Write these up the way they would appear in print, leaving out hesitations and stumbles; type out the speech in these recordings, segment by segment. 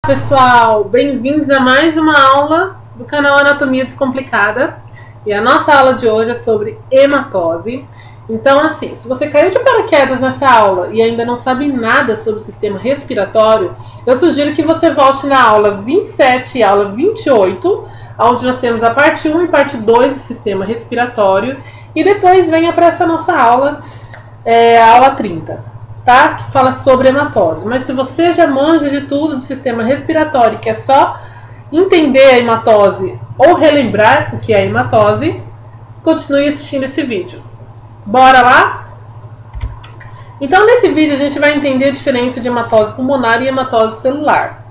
Pessoal, bem-vindos a mais uma aula do canal Anatomia Descomplicada. E a nossa aula de hoje é sobre hematose. Então, assim, se você caiu de paraquedas nessa aula e ainda não sabe nada sobre o sistema respiratório, eu sugiro que você volte na aula 27 e aula 28, onde nós temos a parte 1 e parte 2 do sistema respiratório, e depois venha para essa nossa aula, a aula 30. Tá? Que fala sobre hematose. Mas se você já manja de tudo do sistema respiratório, que é só entender a hematose ou relembrar o que é hematose, continue assistindo esse vídeo. Bora lá? Então, nesse vídeo a gente vai entender a diferença de hematose pulmonar e hematose celular.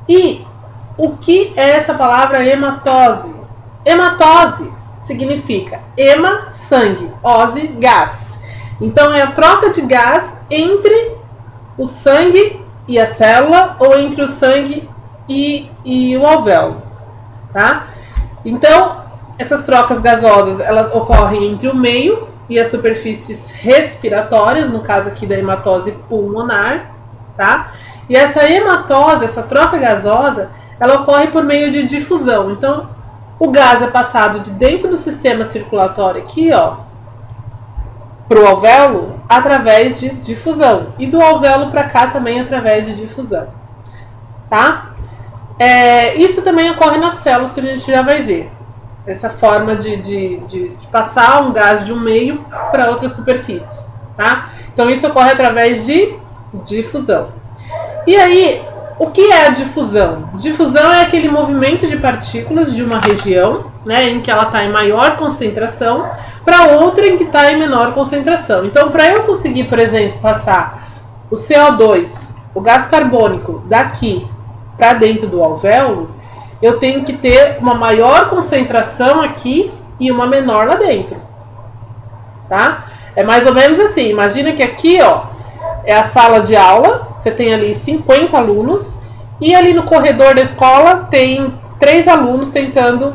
E o que é essa palavra hematose? Hematose significa hema, sangue, ose, gás. Então, é a troca de gás entre o sangue e a célula, ou entre o sangue e o alvéolo, tá? Então, essas trocas gasosas, elas ocorrem entre o meio e as superfícies respiratórias, no caso aqui da hematose pulmonar, tá? E essa hematose, essa troca gasosa, ela ocorre por meio de difusão. Então, o gás é passado de dentro do sistema circulatório aqui, ó, para o alvéolo através de difusão, e do alvéolo para cá também através de difusão, tá? Isso também ocorre nas células, que a gente já vai ver, essa forma de passar um gás de um meio para outra superfície, tá? Então isso ocorre através de difusão. E aí, o que é a difusão? Difusão é aquele movimento de partículas de uma região, né, em que ela está em maior concentração, para outra em que está em menor concentração. Então, para eu conseguir, por exemplo, passar o CO2, o gás carbônico, daqui para dentro do alvéolo, eu tenho que ter uma maior concentração aqui e uma menor lá dentro. Tá? É mais ou menos assim. Imagina que aqui, ó, é a sala de aula, você tem ali 50 alunos, e ali no corredor da escola tem 3 alunos tentando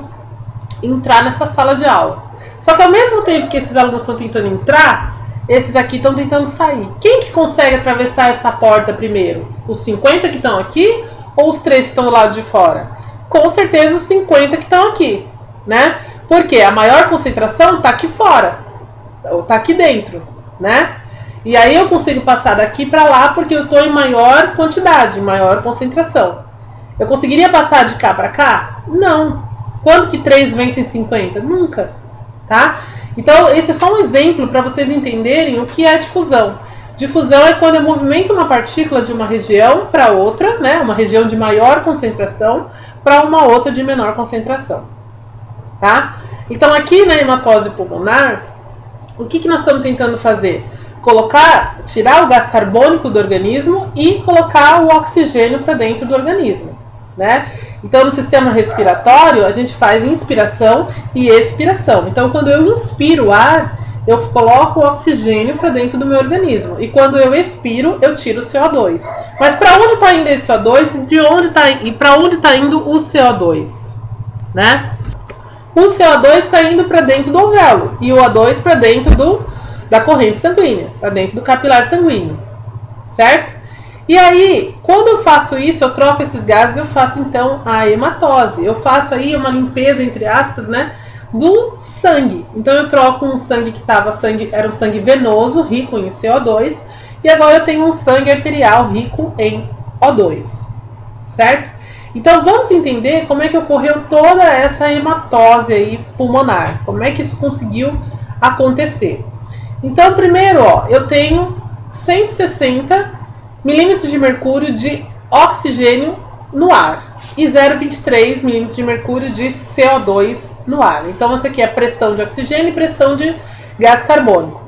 entrar nessa sala de aula. Só que ao mesmo tempo que esses alunos estão tentando entrar, esses aqui estão tentando sair. Quem que consegue atravessar essa porta primeiro? Os 50 que estão aqui ou os 3 que estão do lado de fora? Com certeza os 50 que estão aqui, né? Porque a maior concentração está aqui fora, ou está aqui dentro, né? E aí eu consigo passar daqui para lá porque eu estou em maior quantidade, maior concentração. Eu conseguiria passar de cá para cá? Não. Quando que 3 vence 50? Nunca. Tá? Então, esse é só um exemplo para vocês entenderem o que é difusão. Difusão é quando eu movimento uma partícula de uma região para outra, né? Uma região de maior concentração para uma outra de menor concentração. Tá? Então, aqui na hematose pulmonar, o que nós estamos tentando fazer? Tirar o gás carbônico do organismo e colocar o oxigênio para dentro do organismo, né? Então, no sistema respiratório, a gente faz inspiração e expiração. Então, quando eu inspiro o ar, eu coloco o oxigênio para dentro do meu organismo. E quando eu expiro, eu tiro o CO2. Mas para onde está indo esse CO2 e para onde está indo o CO2? Né? O CO2 está indo para dentro do alvéolo e o O2 para dentro da corrente sanguínea, para dentro do capilar sanguíneo. Certo? E aí, quando eu faço isso, eu troco esses gases, eu faço então a hematose. Eu faço aí uma limpeza, entre aspas, né, do sangue. Então eu troco um sangue que era um sangue venoso, rico em CO2, e agora eu tenho um sangue arterial rico em O2. Certo? Então vamos entender como é que ocorreu toda essa hematose aí pulmonar. Como é que isso conseguiu acontecer. Então, primeiro, ó, eu tenho 160 milímetros de mercúrio de oxigênio no ar e 0,23 milímetros de mercúrio de CO2 no ar. Então, essa aqui é a pressão de oxigênio e pressão de gás carbônico,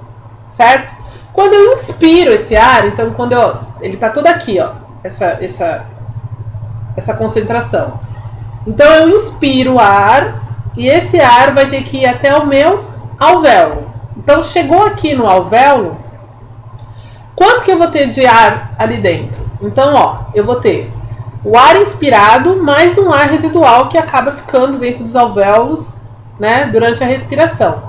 certo? Quando eu inspiro esse ar, então, ele está todo aqui, ó, essa concentração. Então, eu inspiro o ar e esse ar vai ter que ir até o meu alvéolo. Então, chegou aqui no alvéolo, quanto que eu vou ter de ar ali dentro? Então, ó, eu vou ter o ar inspirado mais um ar residual que acaba ficando dentro dos alvéolos, né, durante a respiração.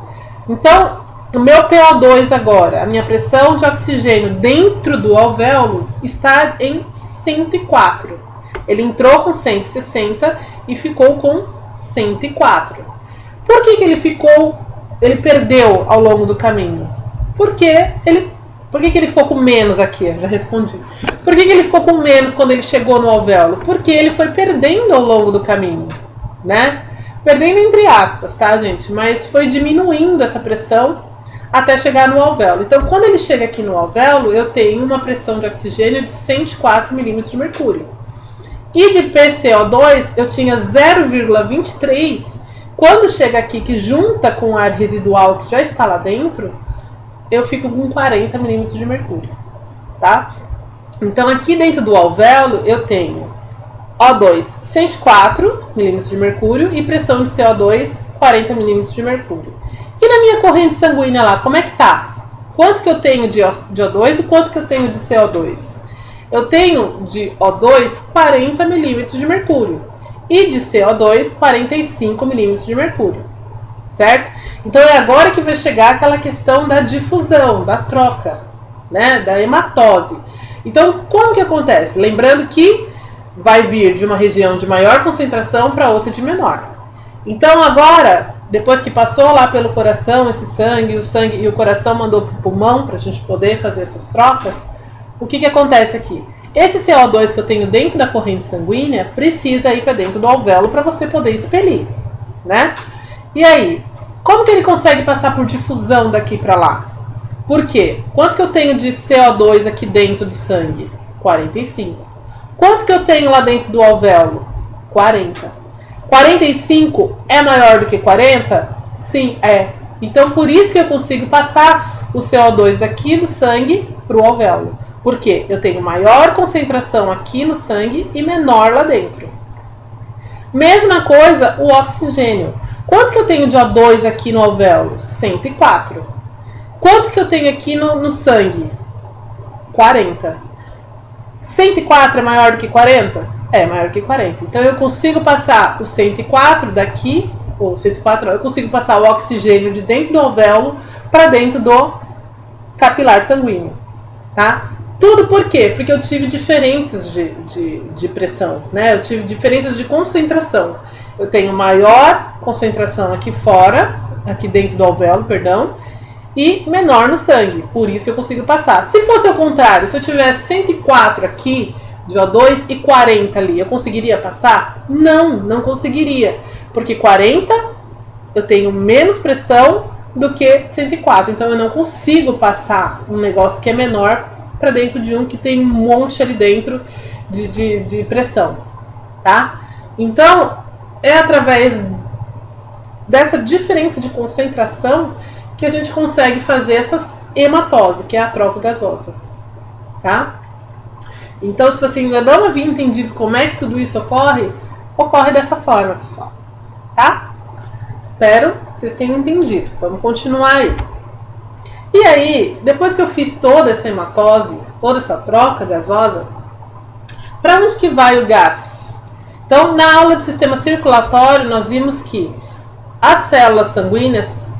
Então, o meu PO2 agora, a minha pressão de oxigênio dentro do alvéolo está em 104. Ele entrou com 160 e ficou com 104. Por que ele perdeu ao longo do caminho? Por que ele ficou com menos aqui? Eu já respondi. Por que ele ficou com menos quando ele chegou no alvéolo? Porque ele foi perdendo ao longo do caminho, né? Perdendo entre aspas, tá, gente? Mas foi diminuindo essa pressão até chegar no alvéolo. Então, quando ele chega aqui no alvéolo, eu tenho uma pressão de oxigênio de 104 milímetros de mercúrio. E de PCO2, eu tinha 0,23. Quando chega aqui, que junta com o ar residual que já está lá dentro, eu fico com 40 milímetros de mercúrio, tá? Então, aqui dentro do alvéolo, eu tenho O2, 104 milímetros de mercúrio e pressão de CO2, 40 milímetros de mercúrio. E na minha corrente sanguínea lá, como é que tá? Quanto que eu tenho de O2 e quanto que eu tenho de CO2? Eu tenho de O2 40 milímetros de mercúrio e de CO2 45 milímetros de mercúrio, certo? Então é agora que vai chegar aquela questão da difusão, da troca, né, da hematose. Então, como que acontece? Lembrando que vai vir de uma região de maior concentração para outra de menor. Então agora, depois que passou lá pelo coração esse sangue, o sangue e o coração mandou para o pulmão para a gente poder fazer essas trocas, o que acontece aqui? Esse CO2 que eu tenho dentro da corrente sanguínea precisa ir para dentro do alvéolo para você poder expelir, né? E aí, como que ele consegue passar por difusão daqui para lá? Por quê? Quanto que eu tenho de CO2 aqui dentro do sangue? 45. Quanto que eu tenho lá dentro do alvéolo? 40. 45 é maior do que 40? Sim, é. Então, por isso que eu consigo passar o CO2 daqui do sangue para o alvéolo. Porque eu tenho maior concentração aqui no sangue e menor lá dentro. Mesma coisa o oxigênio. Quanto que eu tenho de O2 aqui no alvéolo? 104. Quanto que eu tenho aqui no sangue? 40. 104 é maior do que 40? É maior do que 40. Então eu consigo passar o 104 daqui, ou 104, eu consigo passar o oxigênio de dentro do alvéolo para dentro do capilar sanguíneo, tá? Tudo por quê? Porque eu tive diferenças de pressão, né? Eu tive diferenças de concentração. Eu tenho maior concentração aqui fora, aqui dentro do alvéolo, perdão, e menor no sangue. Por isso que eu consigo passar. Se fosse ao contrário, se eu tivesse 104 aqui de O2 e 40 ali, eu conseguiria passar? Não, não conseguiria. Porque 40 eu tenho menos pressão do que 104. Então eu não consigo passar um negócio que é menor para dentro de um que tem um monte ali dentro de pressão, tá? Então, é através dessa diferença de concentração que a gente consegue fazer essas hematose, que é a troca gasosa, tá? Então, se você ainda não havia entendido como é que tudo isso ocorre, ocorre dessa forma, pessoal, tá? Espero que vocês tenham entendido. Vamos continuar aí. E aí, depois que eu fiz toda essa hematose, toda essa troca gasosa, para onde que vai o gás? Então, na aula de sistema circulatório, nós vimos que as células sanguíneas,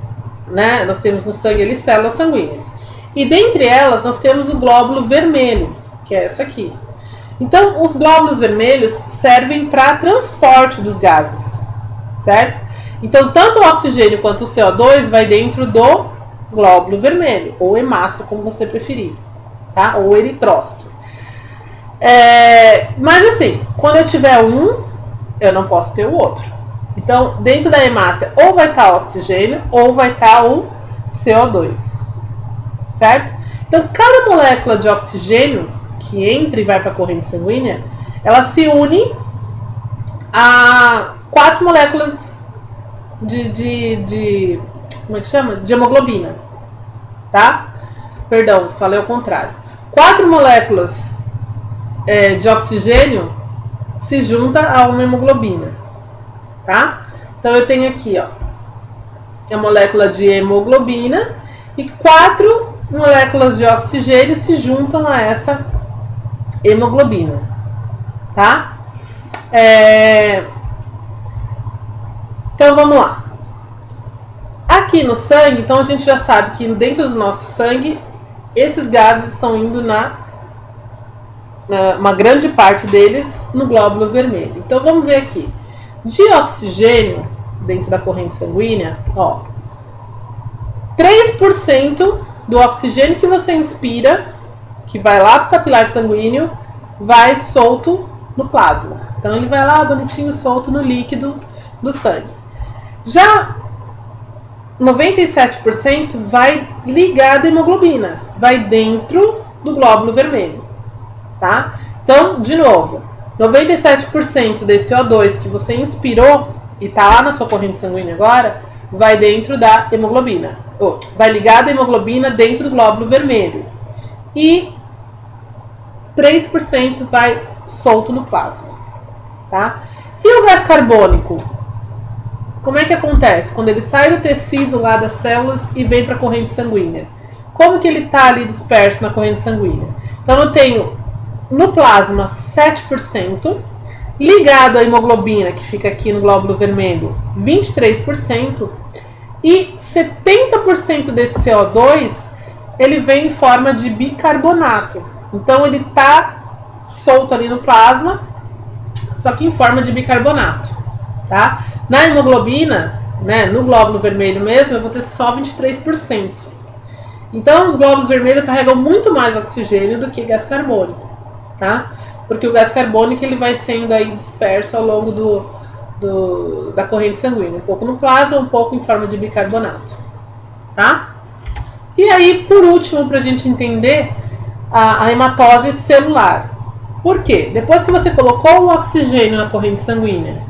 né, nós temos no sangue ali células sanguíneas. E dentre elas, nós temos o glóbulo vermelho, que é essa aqui. Então, os glóbulos vermelhos servem para transporte dos gases, certo? Então, tanto o oxigênio quanto o CO2 vai dentro do glóbulo vermelho, ou hemácia, como você preferir, tá? Ou eritrócito. Mas assim, quando eu tiver um, eu não posso ter o outro. Então, dentro da hemácia, ou vai estar o oxigênio, ou vai estar o CO2, certo? Então, cada molécula de oxigênio que entra e vai para a corrente sanguínea, ela se une a 4 moléculas como é que chama? De hemoglobina, tá? Perdão, falei ao contrário. 4 moléculas de oxigênio se juntam a uma hemoglobina, tá? Então eu tenho aqui, ó, a molécula de hemoglobina e 4 moléculas de oxigênio se juntam a essa hemoglobina, tá? Então vamos lá. Aqui no sangue, então a gente já sabe que dentro do nosso sangue, esses gases estão indo na uma grande parte deles no glóbulo vermelho. Então vamos ver aqui. De oxigênio dentro da corrente sanguínea, ó, 3% do oxigênio que você inspira, que vai lá para o capilar sanguíneo, vai solto no plasma. Então ele vai lá bonitinho solto no líquido do sangue. Já 97% vai ligado à hemoglobina, vai dentro do glóbulo vermelho, tá? Então, de novo, 97% desse O2 que você inspirou e tá lá na sua corrente sanguínea agora, vai dentro da hemoglobina, vai ligado à hemoglobina dentro do glóbulo vermelho. E 3% vai solto no plasma, tá? E o gás carbônico? Como é que acontece? Quando ele sai do tecido lá das células e vem para a corrente sanguínea. Como que ele está ali disperso na corrente sanguínea? Então eu tenho no plasma 7%, ligado à hemoglobina, que fica aqui no glóbulo vermelho, 23%, e 70% desse CO2, ele vem em forma de bicarbonato. Então ele está solto ali no plasma, só que em forma de bicarbonato, tá? Na hemoglobina, né, no glóbulo vermelho mesmo, eu vou ter só 23%. Então os glóbulos vermelhos carregam muito mais oxigênio do que gás carbônico, tá? Porque o gás carbônico ele vai sendo aí disperso ao longo da corrente sanguínea, um pouco no plasma, um pouco em forma de bicarbonato, tá? E aí, por último, para a gente entender a hematose celular. Por quê? Depois que você colocou o oxigênio na corrente sanguínea,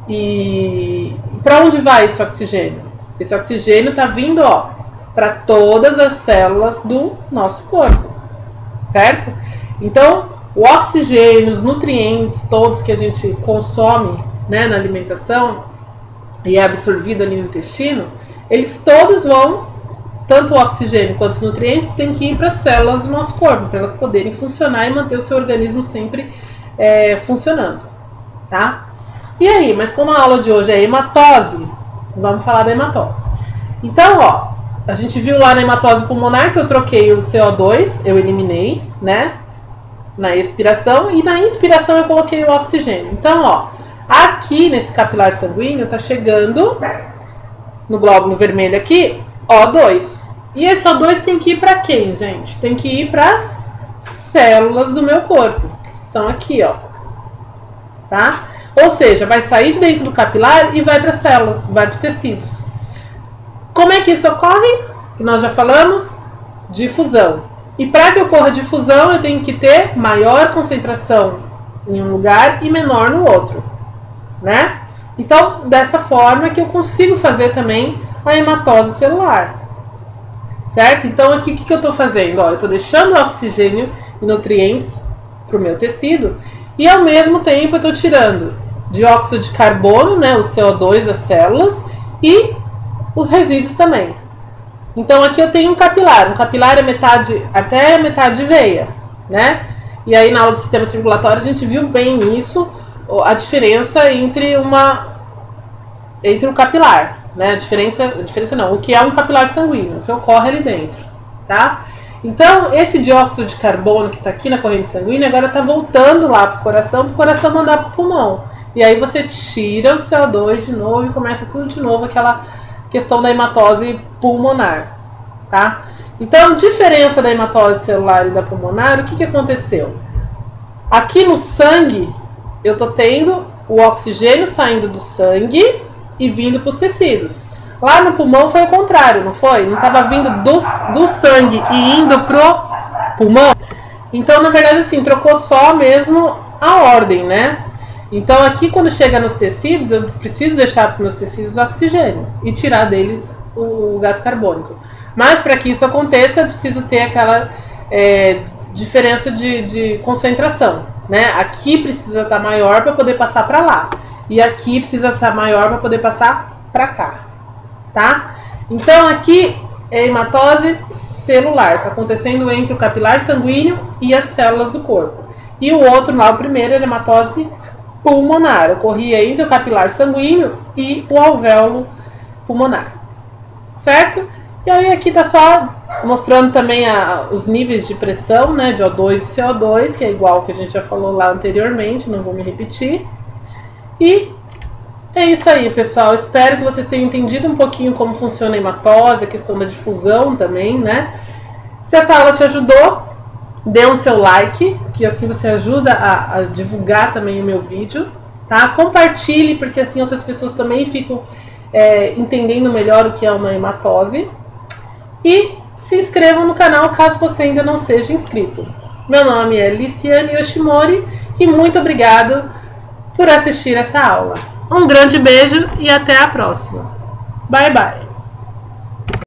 e para onde vai esse oxigênio? Esse oxigênio está vindo, ó, para todas as células do nosso corpo, certo? Então, o oxigênio, os nutrientes todos que a gente consome, né, na alimentação e é absorvido ali no intestino, eles todos vão, tanto o oxigênio quanto os nutrientes, tem que ir para as células do nosso corpo, para elas poderem funcionar e manter o seu organismo sempre funcionando, tá? E aí, mas como a aula de hoje é hematose, vamos falar da hematose. Então, ó, a gente viu lá na hematose pulmonar que eu troquei o CO2, eu eliminei, né, na expiração, e na inspiração eu coloquei o oxigênio. Então, ó, aqui nesse capilar sanguíneo tá chegando no glóbulo vermelho aqui, O2. E esse O2 tem que ir para quem, gente? Tem que ir para as células do meu corpo, que estão aqui, ó, tá? Ou seja, vai sair de dentro do capilar e vai para as células, vai para os tecidos. Como é que isso ocorre? Nós já falamos, difusão. E para que ocorra difusão, eu tenho que ter maior concentração em um lugar e menor no outro, né? Então, dessa forma que eu consigo fazer também a hematose celular, certo? Então, aqui o que eu estou fazendo? Ó, eu estou deixando oxigênio e nutrientes para o meu tecido e, ao mesmo tempo, eu estou tirando dióxido de carbono, né, o CO2 das células e os resíduos também. Então aqui eu tenho um capilar é metade artéria, é metade veia, né? E aí na aula do sistema circulatório a gente viu bem isso, a diferença entre o capilar, né? A diferença não, o que é um capilar sanguíneo, o que ocorre ali dentro, tá? Então esse dióxido de carbono que está aqui na corrente sanguínea agora está voltando lá para o coração mandar para o pulmão. E aí você tira o CO2 de novo e começa tudo de novo, aquela questão da hematose pulmonar, tá? Então, diferença da hematose celular e da pulmonar, o que aconteceu? Aqui no sangue, eu tô tendo o oxigênio saindo do sangue e vindo para os tecidos. Lá no pulmão foi o contrário, não foi? Não estava vindo do sangue e indo pro pulmão? Então, na verdade, assim, trocou só mesmo a ordem, né? Então aqui quando chega nos tecidos, eu preciso deixar para os meus tecidos o oxigênio e tirar deles o gás carbônico. Mas para que isso aconteça, eu preciso ter aquela diferença de concentração, né? Aqui precisa estar maior para poder passar para lá. E aqui precisa estar maior para poder passar para cá, tá? Então aqui é hematose celular, está acontecendo entre o capilar sanguíneo e as células do corpo. E o outro lá, o primeiro, é hematose pulmonar, ocorria entre o capilar sanguíneo e o alvéolo pulmonar, certo? E aí aqui tá só mostrando também os níveis de pressão, né, de O2 e CO2, que é igual ao que a gente já falou lá anteriormente, não vou me repetir. E é isso aí, pessoal. Espero que vocês tenham entendido um pouquinho como funciona a hematose, a questão da difusão também, né? Se essa aula te ajudou, dê um seu like, que assim você ajuda a divulgar também o meu vídeo, tá? Compartilhe, porque assim outras pessoas também ficam entendendo melhor o que é uma hematose. E se inscrevam no canal caso você ainda não seja inscrito. Meu nome é Liciane Yoshimori e muito obrigado por assistir essa aula. Um grande beijo e até a próxima. Bye, bye!